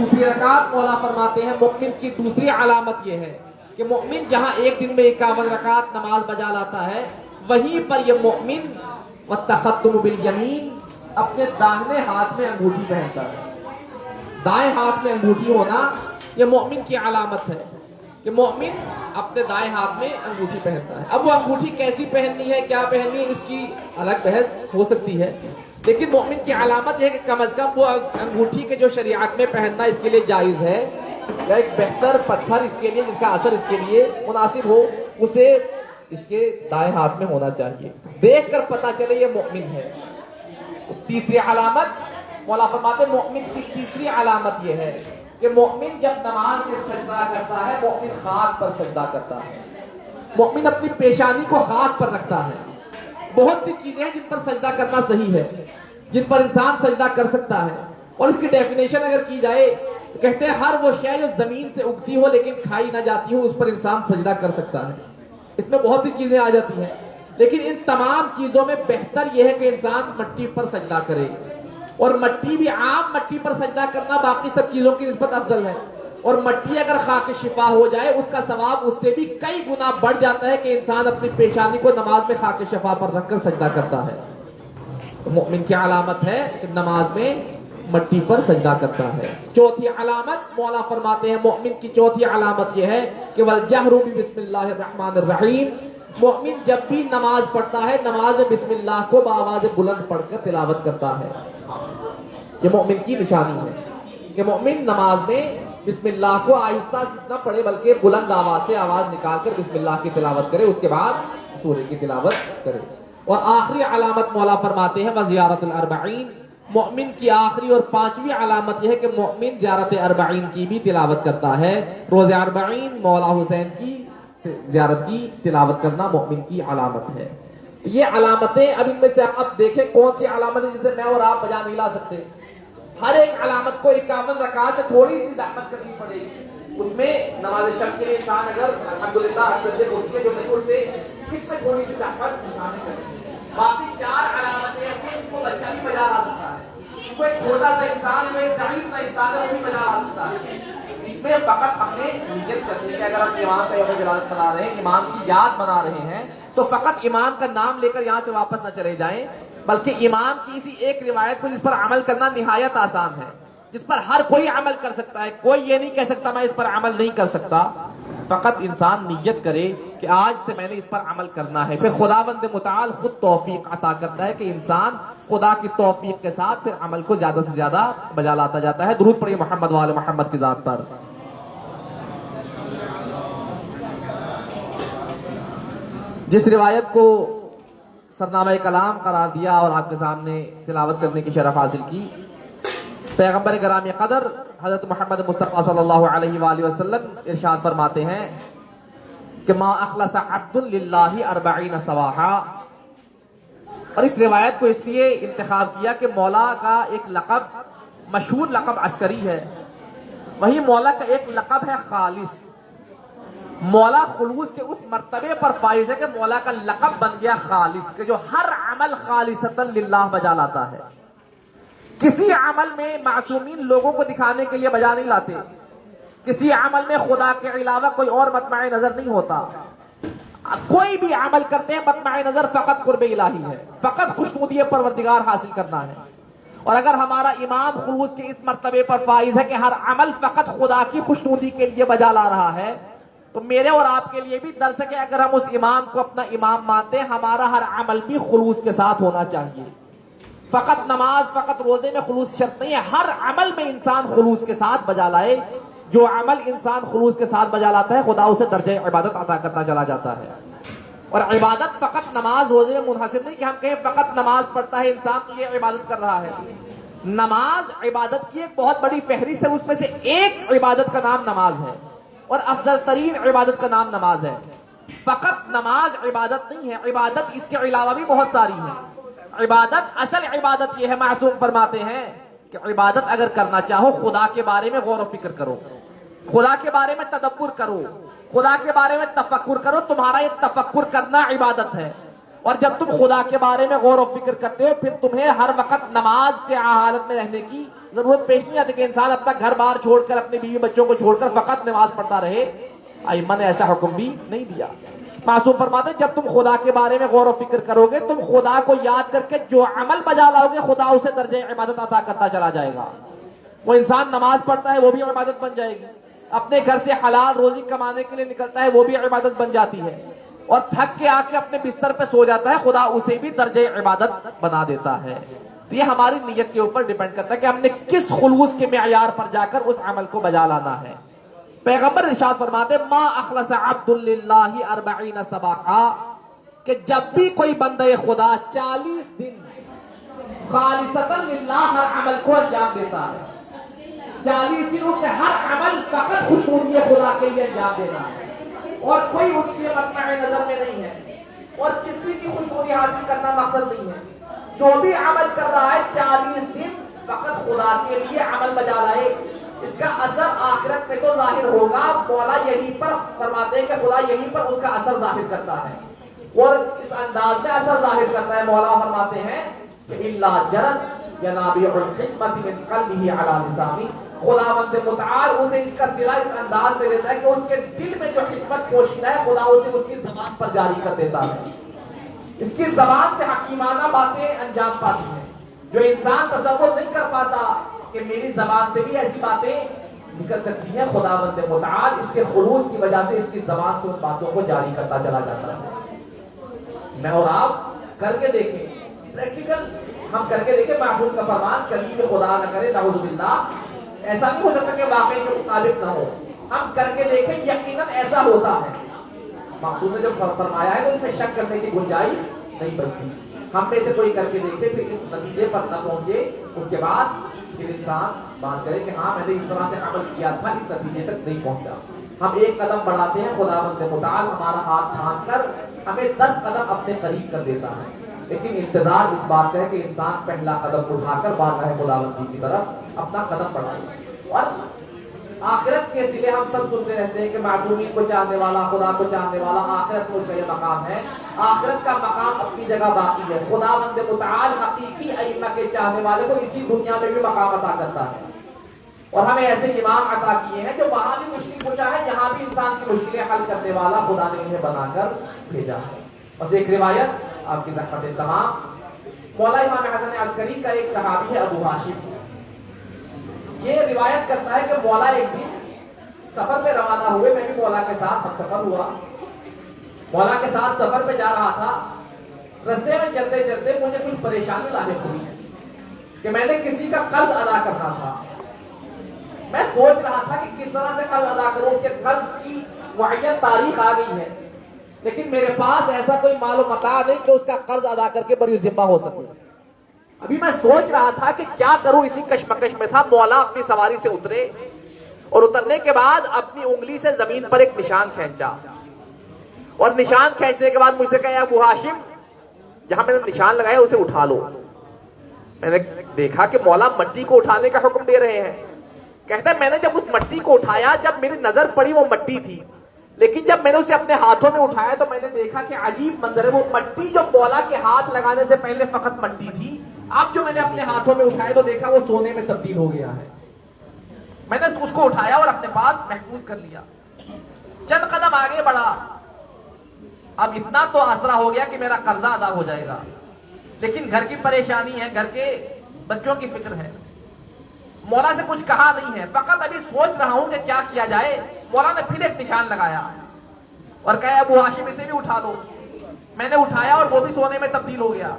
دوسری رکعت مولا فرماتے ہیں مومن کی دوسری علامت یہ ہے کہ مومن جہاں ایک دن میں 51 رکعت نماز بجا لاتا ہے وہیں پر یہ مومن والتختم بالیمین اپنے داہنے ہاتھ میں انگوٹھی پہنتا ہے. دائیں ہاتھ میں انگوٹھی ہونا یہ مومن کی علامت ہے کہ مومن اپنے دائیں ہاتھ میں انگوٹھی پہنتا ہے. اب وہ انگوٹھی کیسی پہننی ہے کیا پہننی ہے اس کی الگ بحث ہو سکتی ہے، لیکن مومن کی علامت یہ ہے کہ کم از کم وہ انگوٹھی کے جو شریعت میں پہننا اس کے لیے جائز ہے یا ایک بہتر پتھر اس کے لیے جس کا اثر اس کے لیے مناسب ہو اسے اس کے دائیں ہاتھ میں ہونا چاہیے. دیکھ کر پتا چلے یہ مومن ہے. تیسری علامت مولا فرماتے مومن کی تیسری علامت یہ ہے کہ مومن جب نماز میں سجدہ کرتا ہے مومن خاک پر سجدہ کرتا ہے. مومن اپنی پیشانی کو خاک پر رکھتا ہے. بہت سی چیزیں ہیں جن پر سجدہ کرنا صحیح ہے، جن پر انسان سجدہ کر سکتا ہے، اور اس کی ڈیفینیشن اگر کی جائے تو کہتے ہیں ہر وہ شے جو زمین سے اگتی ہو لیکن کھائی نہ جاتی ہو اس پر انسان سجدہ کر سکتا ہے. اس میں بہت سی چیزیں آ جاتی ہیں، لیکن ان تمام چیزوں میں بہتر یہ ہے کہ انسان مٹی پر سجدہ کرے، اور مٹی بھی عام مٹی پر سجدہ کرنا باقی سب چیزوں کی نسبت افضل ہے. اور مٹی اگر خاک شفا ہو جائے اس کا ثواب اس سے بھی کئی گنا بڑھ جاتا ہے کہ انسان اپنی پیشانی کو نماز میں خاک شفا پر رکھ کر سجدہ کرتا ہے. مومن کی علامت ہے کہ نماز میں مٹی پر سجدہ کرتا ہے. چوتھی علامت مولا فرماتے ہیں مومن کی چوتھی علامت یہ ہے کہ والجہر بسم اللہ الرحمن الرحیم. مومن جب بھی نماز پڑھتا ہے نماز میں بسم اللہ کو بآواز بلند پڑھ کر تلاوت کرتا ہے. یہ مومن کی نشانی ہے کہ مومن نماز میں بسم اللہ کو آہستہ نہ پڑھے بلکہ بلند آواز سے آواز نکال کر بسم اللہ کی تلاوت کرے، اس کے بعد سورہ کی تلاوت کرے. اور آخری علامت مولا فرماتے ہیں وزیارت الاربعین. مومن کی آخری اور پانچویں علامت یہ ہے کہ مومن زیارت اربعین کی بھی تلاوت کرتا ہے. روز اربعین مولا حسین کی زیارت کی تلاوت کرنا مومن کی علامت ہے. یہ علامتیں اب ان میں سے آپ دیکھیں کون سی علامت ہے جسے میں اور آپ بجا نہیں لا سکتے. ہر ایک علامت کو 51 رکعت میں تھوڑی سی زحمت کرنی پڑے گی. اس میں نماز شب کے لیے انسان اگر الحمدللہ سجدے ہوتی ہے جو نہیں اٹھتے اس میں تھوڑی سی زحمت انسان کرے. باقی 4 علامتیں ایسی ہیں جن کو بچہ بھی بجا لا سکتا ہے. کوئی چھوٹا سا انسان کوئی ضعیف سا انسان ہے وہ بھی بجا لا سکتا ہے. اس میں فقط ہم نے نیت کرنی ہے کہ اگر ہم امام کا یوم ولادت منا رہے ہیں امام کی یاد منا رہے ہیں تو فقط امام کا نام لے کر یہاں سے واپس نہ چلے جائیں، بلکہ امام کی اسی ایک روایت کو جس پر عمل کرنا نہایت آسان ہے، جس پر ہر کوئی عمل کر سکتا ہے، کوئی یہ نہیں کہہ سکتا میں اس پر عمل نہیں کر سکتا. فقط انسان نیت کرے کہ آج سے میں نے اس پر عمل کرنا ہے، پھر خداوند متعال خود توفیق عطا کرتا ہے کہ انسان خدا کی توفیق کے ساتھ پھر عمل کو زیادہ سے زیادہ بجا لاتا جاتا ہے. درود پڑھیے محمد وآل محمد کی ذات پر. جس روایت کو سرنامہ کلام قرار دیا اور آپ کے سامنے تلاوت کرنے کی شرف حاصل کی، پیغمبر گرامی قدر حضرت محمد مصطفیٰ صلی اللہ علیہ وآلہ وسلم ارشاد فرماتے ہیں کہ ما اخلص عبد للہ 40 سواحا. اور اس روایت کو اس لیے انتخاب کیا کہ مولا کا ایک لقب مشہور لقب عسکری ہے، وہی مولا کا ایک لقب ہے خالص. مولا خلوص کے اس مرتبے پر فائز ہے کہ مولا کا لقب بن گیا خالص، کہ جو ہر عمل خالصتاً للہ بجا لاتا ہے. کسی عمل میں معصومین لوگوں کو دکھانے کے لیے بجا نہیں لاتے، کسی عمل میں خدا کے علاوہ کوئی اور مطمع نظر نہیں ہوتا. کوئی بھی عمل کرتے ہیں مطمع نظر فقط قرب الہی ہے، فقط خوشنودی پروردگار حاصل کرنا ہے. اور اگر ہمارا امام خلوص کے اس مرتبے پر فائز ہے کہ ہر عمل فقط خدا کی خوشنودی کے لیے بجا لا رہا ہے، تو میرے اور آپ کے لیے بھی درس ہے کہ اگر ہم اس امام کو اپنا امام مانتے ہیں ہمارا ہر عمل بھی خلوص کے ساتھ ہونا چاہیے. فقط نماز فقط روزے میں خلوص شرط نہیں ہے، ہر عمل میں انسان خلوص کے ساتھ بجا لائے. جو عمل انسان خلوص کے ساتھ بجا لاتا ہے خدا اسے درجہ عبادت عطا کرتا چلا جاتا ہے. اور عبادت فقط نماز روزے میں منحصر نہیں کہ ہم کہیں فقط نماز پڑھتا ہے انسان تو یہ عبادت کر رہا ہے. نماز عبادت کی ایک بہت بڑی فہرست ہے، اس میں سے ایک عبادت کا نام نماز ہے اور افضل ترین عبادت کا نام نماز ہے. فقط نماز عبادت نہیں ہے، عبادت اس کے علاوہ بھی بہت ساری ہیں. عبادت اصل عبادت یہ ہے، معصوم فرماتے ہیں کہ عبادت اگر کرنا چاہو خدا کے بارے میں غور و فکر کرو، خدا کے بارے میں تدبر کرو، خدا کے بارے میں تفکر کرو. تمہارا یہ تفکر کرنا عبادت ہے. اور جب تم خدا کے بارے میں غور و فکر کرتے ہو پھر تمہیں ہر وقت نماز کے حالت میں رہنے کی ضرورت پیش نہیں آتی کہ انسان اپنا گھر بار چھوڑ کر اپنے بیوی بچوں کو چھوڑ کر فقط نماز پڑھتا رہے. ائمہ نے ایسا حکم بھی نہیں دیا. معصوم فرماتے ہیں جب تم خدا کے بارے میں غور و فکر کرو گے تم خدا کو یاد کر کے جو عمل بجا لاؤ گے خدا اسے درجہ عبادت عطا کرتا چلا جائے گا. وہ انسان نماز پڑھتا ہے وہ بھی عبادت بن جائے گی. اپنے گھر سے حلال روزی کمانے کے لیے نکلتا ہے وہ بھی عبادت بن جاتی ہے. اور تھک کے آ کے اپنے بستر پہ سو جاتا ہے خدا اسے بھی درجہ عبادت بنا دیتا ہے. تو یہ ہماری نیت کے اوپر ڈیپینڈ کرتا ہے کہ ہم نے کس خلوص کے معیار پر جا کر اس عمل کو بجا لانا ہے. پیغمبر ارشاد فرماتے ما اخلص عبد للہ 40 سباقا کہ جب بھی کوئی بندہ خدا 40 دن خالصتاً للہ ہر عمل کو انجام دیتا ہے. 40 دنوں کے ہر عمل فقط خوشنودی خدا کے لیے انجام دینا ہے اور کوئی اس کے مطمع نظر میں نہیں ہے اور کسی کی خوشنودی حاصل کرنا مقصد نہیں ہے. جو بھی عمل کر رہا ہے 40 دن فقط خدا کے لیے عمل بجا رہا ہے اس کا اثر آخرت میں تو ظاہر ہوگا. مولا یہیں پر فرماتے ہیں کہ خدا یہیں پر اس کا اثر ظاہر کرتا ہے اور اس انداز میں اثر ظاہر کرتا ہے. مولا فرماتے ہیں کہ الا جرت ینابیع الحکمت من قلبه علی لسانی خداوند متعال اسے اس کا صلہ اس انداز میں دیتا ہے کہ اس کے دل میں جو حکمت پوشیدہ ہے خدا اسے اس کی زبان پر جاری کر دیتا ہے. اس کی زبان سے حکیمانہ باتیں انجام پاتی ہیں جو انسان تصور نہیں کر پاتا کہ میری زبان سے بھی ایسی باتیں نکل سکتی ہیں. خداوند متعال اس کے خلوص کی وجہ سے اس کی زبان سے ان باتوں کو جاری کرتا چلا جاتا ہے. میں اور آپ کر کے دیکھیں پریکٹیکل ہم کر کے دیکھیں. معصوم کا فرمان کبھی بھی خدا نہ کرے نعوذ باللہ ایسا نہیں ہو سکتا کہ واقعی کے مطابق نہ ہو. ہم کر کے دیکھیں یقیناً ایسا ہوتا ہے. معصوم نے جب فرمایا ہے تو اس میں شک کرنے کی گنجائش نہیں بچتی. ہم میں سے کوئی کر کے دیکھے پھر اس نتیجے پر نہ پہنچے اس کے بعد پھر انسان بات کرے کہ ہاں میں نے اس طرح سے عمل کیا تھا اس نتیجے تک نہیں پہنچا. ہم ایک قدم بڑھاتے ہیں خداوند متعال ہمارا ہاتھ تھام کر ہمیں 10 قدم اپنے قریب کر دیتا ہے. لیکن انتظار اس بات کا ہے کہ انسان پہلا قدم اٹھا کر بارگاہ خداوندی کی طرف اپنا قدم بڑھائے. اور آخرت کے سلے ہم سب سنتے رہتے ہیں کہ معصومین کو چاہنے والا خدا کو چاہنے والا آخرت میں اس کا یہ مقام ہے. آخرت کا مقام اپنی جگہ باقی ہے. خداوند متعال حقیقی ائمہ کے چاہنے والے کو اسی دنیا میں بھی مقام عطا کرتا ہے اور ہمیں ایسے امام عطا کیے ہیں جو وہاں بھی مشکل پوچھا ہے یہاں بھی انسان کی مشکلیں حل کرنے والا خدا نے انہیں بنا کر بھیجا ہے. اور ایک روایت آپ کی زحمت تمام مولا امام حسن عسکری کا ایک صحابی ہے ابو ہاشم. یہ روایت کرتا ہے کہ مولا ایک دن سفر پہ روانہ ہوئے. میں بھی مولا کے ساتھ ہم سفر ہوا. مولا کے ساتھ سفر پہ جا رہا تھا. رستے میں چلتے چلتے مجھے کچھ پریشانی لاحق ہوئی کہ میں نے کسی کا قرض ادا کرنا تھا. میں سوچ رہا تھا کہ کس طرح سے قرض ادا کروں. اس کے قرض کی معین تاریخ آ گئی ہے لیکن میرے پاس ایسا کوئی مال و متاع نہیں کہ اس کا قرض ادا کر کے بری ذمہ ہو سکے. ابھی میں سوچ رہا تھا کہ کیا کروں اسی کشمکش میں تھا. مولا اپنی سواری سے اترے اور اترنے کے بعد اپنی انگلی سے زمین پر ایک نشان کھینچا اور نشان کھینچنے کے بعد مجھ سے کہا ابو ہاشم جہاں میں نے نشان لگایا اسے اٹھا لو. میں نے دیکھا کہ مولا مٹی کو اٹھانے کا حکم دے رہے ہیں. کہتا ہے میں نے جب اس مٹی کو اٹھایا جب میری نظر پڑی وہ مٹی تھی لیکن جب میں نے اسے اپنے ہاتھوں میں اٹھایا تو میں نے دیکھا کہ عجیب منظر ہے. وہ مٹی جو مولا کے ہاتھ لگانے سے پہلے فقط مٹی تھی اب جو میں نے اپنے ہاتھوں میں اٹھایا تو دیکھا وہ سونے میں تبدیل ہو گیا ہے. میں نے اس کو اٹھایا اور اپنے پاس محفوظ کر لیا. چند قدم آگے بڑھا. اب اتنا تو آسرا ہو گیا کہ میرا قرضہ ادا ہو جائے گا لیکن گھر کی پریشانی ہے گھر کے بچوں کی فکر ہے. مولا سے کچھ کہا نہیں ہے فقط ابھی سوچ رہا ہوں کہ کیا کیا جائے. مولا نے پھر ایک نشان لگایا اور کہا ابو ہاشم اسے بھی اٹھا لو. میں نے اٹھایا اور وہ بھی سونے میں تبدیل ہو گیا.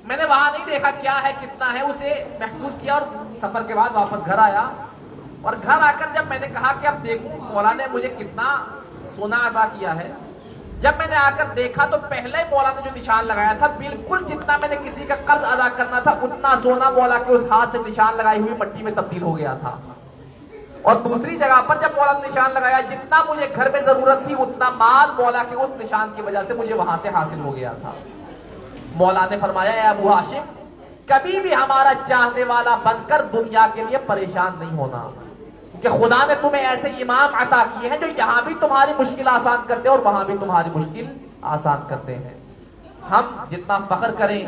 میں نے وہاں نہیں دیکھا کیا ہے کتنا ہے اسے محفوظ کیا اور سفر کے بعد واپس گھر آیا. اور گھر آ کر جب میں نے کہا کہ اب دیکھوں مولا نے مجھے کتنا سونا عطا کیا ہے جب میں نے آ کر دیکھا تو پہلے مولا نے جو نشان لگایا تھا بالکل جتنا میں نے کسی کا قرض ادا کرنا تھا اتنا سونا مولا کے اس ہاتھ سے نشان لگائی ہوئی مٹی میں تبدیل ہو گیا تھا. اور دوسری جگہ پر جب مولا نے نشان لگایا جتنا مجھے گھر میں ضرورت تھی اتنا مال مولا کے اس نشان کی وجہ سے مجھے وہاں سے حاصل ہو گیا تھا. مولا نے فرمایا اے ابو ہاشم کبھی بھی ہمارا چاہنے والا بن کر دنیا کے لیے پریشان نہیں ہونا کہ خدا نے تمہیں ایسے امام عطا کیے ہیں جو یہاں بھی تمہاری مشکل آسان کرتے ہیں اور وہاں بھی تمہاری مشکل آسان کرتے ہیں. ہم جتنا فخر کریں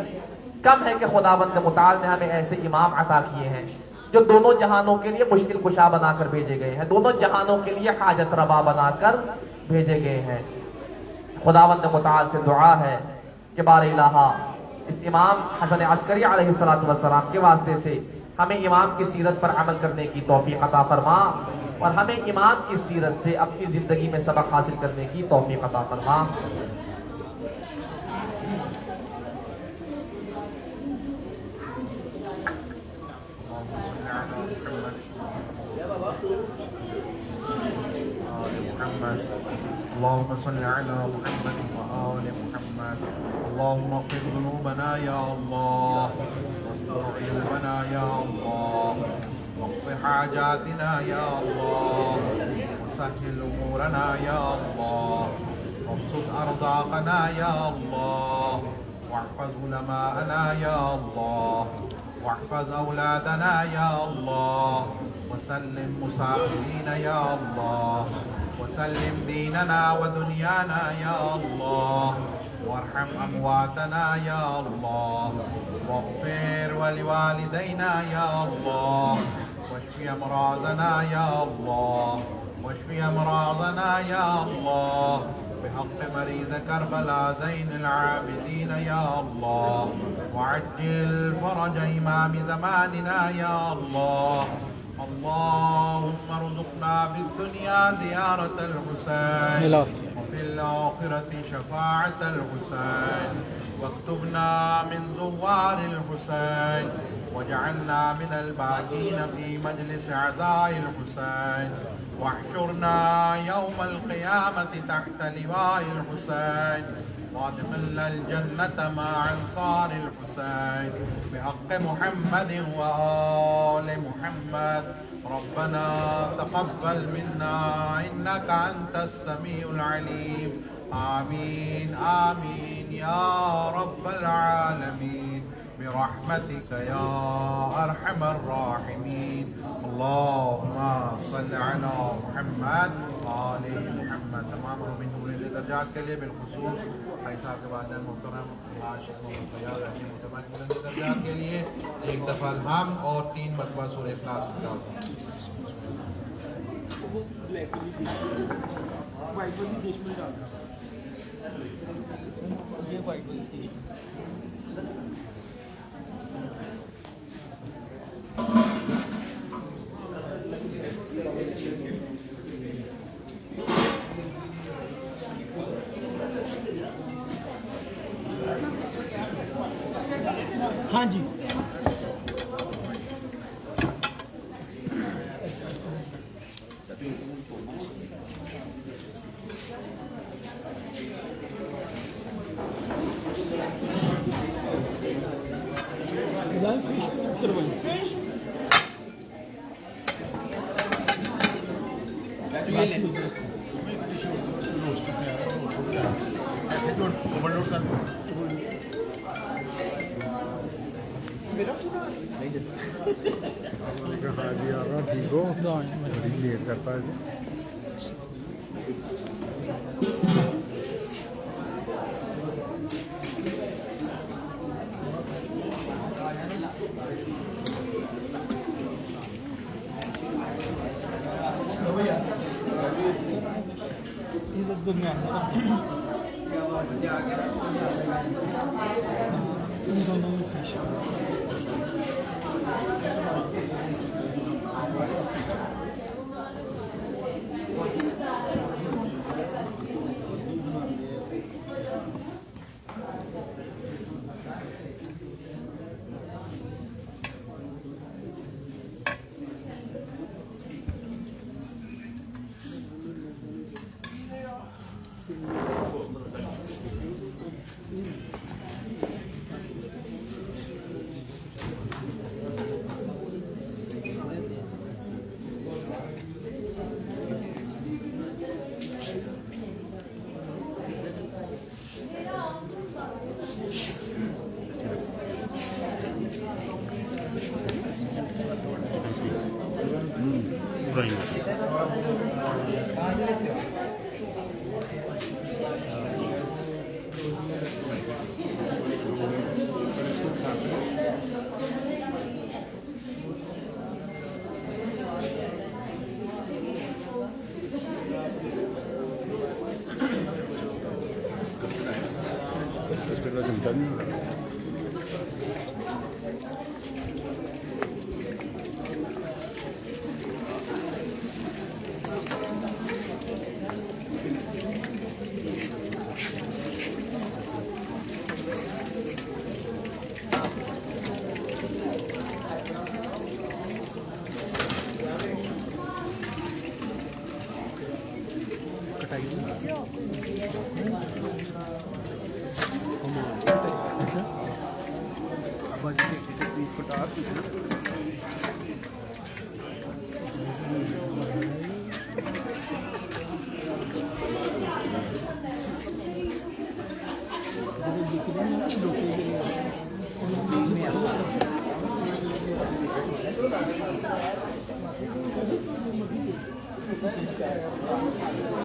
کم ہے کہ خداوند متعال نے ہمیں ایسے امام عطا کیے ہیں جو دونوں جہانوں کے لیے مشکل کشا بنا کر بھیجے گئے ہیں، دونوں جہانوں کے لیے حاجت روا بنا کر بھیجے گئے ہیں۔ خداوند متعال سے دعا ہے کہ بار الہا اس امام حسن عسکری علیہ السلام کے واسطے سے ہمیں امام کی سیرت پر عمل کرنے کی توفیق عطا فرما، اور ہمیں امام کی سیرت سے اپنی زندگی میں سبق حاصل کرنے کی توفیق عطا فرما۔ اللهم صل على محمد وآل محمد اللهم اغفر ذنوبنا يا الله واستر عيوبنا يا الله واقض حاجاتنا يا الله وسهل أمورنا يا الله وابسط أرزاقنا يا الله واحفظ علماءنا يا الله واحفظ أولادنا يا الله وسلم مسافرين يا الله وسلم ديننا ودنيانا يا الله وارحم أمواتنا يا الله واغفر ولوالدينا يا الله واشف أمراضنا يا الله واشف أمراضنا يا الله بحق مريض كربلاء زين العابدين يا الله وعجل فرج إمام زماننا يا الله اللهم ارزقنا في الدنيا زيارة الحسين وفي الآخرة شفاعة الحسين واكتبنا من زوار الحسين واجعلنا من الباقين في مجلس أعداء الحسين واحشرنا يوم القيامة تحت لواء الحسين وادخلنا الجنة مع أنصار الحسين بحق محمد وآل محمد ربنا تقبل منا إنك أنت السميع العليم آمين آمين يا رب العالمين برحمتك يا أرحم الراحمين اللهم صل على محمد آل محمد تمام من نور درجات کے لیے بالخصوص بھائی صاحب کے والدین محترم شیخ محمد فیاض رحمہ تمام بلند درجات کے لیے ایک دفعہ الحمد اور 3 مرتبہ سورہ اخلاص ہاں جی ٹھیک ہو بڑی لیٹ کرتا ہے